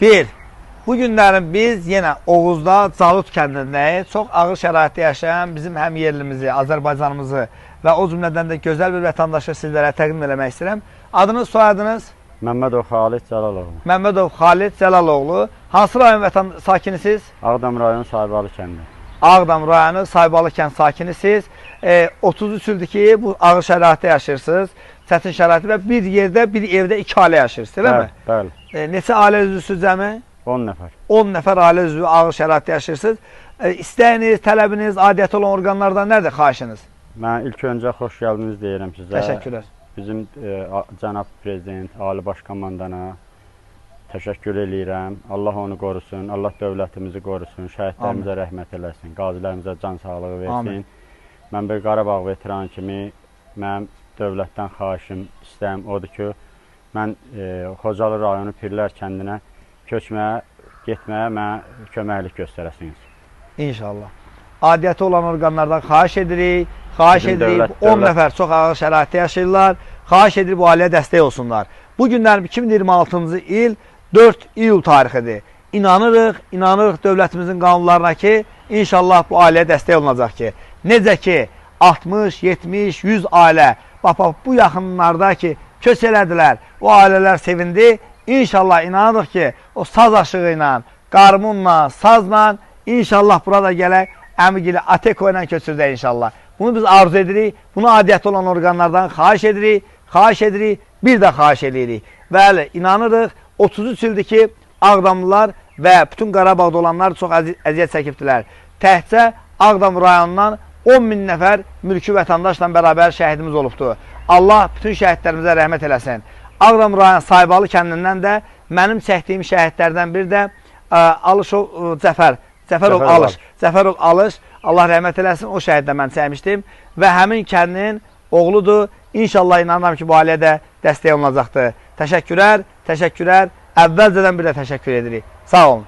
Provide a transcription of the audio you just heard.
Bir, bu günlərin biz yenə Oğuzda, Calut kəndindəyik. Çox ağır şəraitdə yaşayan bizim həm yerlimizi, Azərbaycanımızı və o cümlədən də gözəl bir vətəndaşı sizlərə təqdim eləmək istəyirəm. Adınız, soyadınız? Məmmədov Xalid Cəlaloğlu. Məmmədov Xalid Cəlaloğlu. Hansı rayon sakinisiniz? Ağdam rayon Saybalı kəndi. Ağdam rayonu Saybalı kənd sakinisiniz. 33 ildir ki, bu ağır şəraitdə yaşayırsınız. Çətin şəraitdə və bir yerdə, bir evdə 2 ailə yaşayırsınız, elə mi? Bəli. Neçə ailə üzvüsünüz cəmi? 10 nəfər. 10 nəfər ailə üzvü ağır şəraitdə yaşayırsınız. İstəyiniz, tələbiniz, adiyyəti olan orqanlardan nədir xahişiniz? Mən ilk öncə xoş gəldiniz deyirəm sizə. Təşəkkürlər. Bizim cənab prezident, Ali Baş Komandana təşəkkür eləyirəm. Allah onu qorusun, Allah dövlətimizi qorusun, şəhidlərimizə rəhmət eləsin, qazilərimizə can sağlığı versin. Amin. Mən bir Qarabağ veteranı kimi mənim dövlətdən xahişim, istəyim odur ki, mən Xocalı rayonu Pirlər kəndinə köçməyə, getməyə mənə köməklik göstərəsiniz. İnşallah. Adiyyəti olan orqanlardan xahiş edirik. Xahiş edirik. 10 nəfər çox ağır şəraitdə yaşayırlar. Xahiş edirik bu ailəyə dəstək olsunlar. Bu günlərim 2026-cı il 4 iyul tarixidir. İnanırıq dövlətimizin qanunlarına ki, inşallah bu ailəyə dəstək olunacaq ki, necə ki 60, 70, 100 ailə bu yaxınlarda ki, köç elədilər, o ailələr sevindi. İnşallah inanırıq ki, o saz aşığı ilə, qarmunla, sazla inşallah burada gələk, əmigili Ateko ilə köçürdə inşallah. Bunu biz arzu edirik, bunu adiyyəti olan orqanlardan xahiş edirik, bir də xahiş edirik. Bəli, inanırıq, 33 ildir ki, Ağdamlılar və bütün Qarabağda olanlar çox əziyyət çəkibdilər. Təhcə Ağdam rayonundan 10.000 nəfər mülki vətəndaşla bərabər şəhidimiz olubdur. Allah bütün şəhidlərimizə rəhmət eləsin. Ağdam rayon Saybalı kəndindən də mənim çəkdiyim şəhidlərdən bir də Cəfərov Alış, Allah rəhmət eləsin, o şəhiddə mən çəkmişdim və həmin kəndin oğludur. İnşallah inanıram ki, bu ailəyə də dəstək olunacaqdır. Təşəkkürlər, əvvəlcədən bir də təşəkkür edirik. Sağ olun.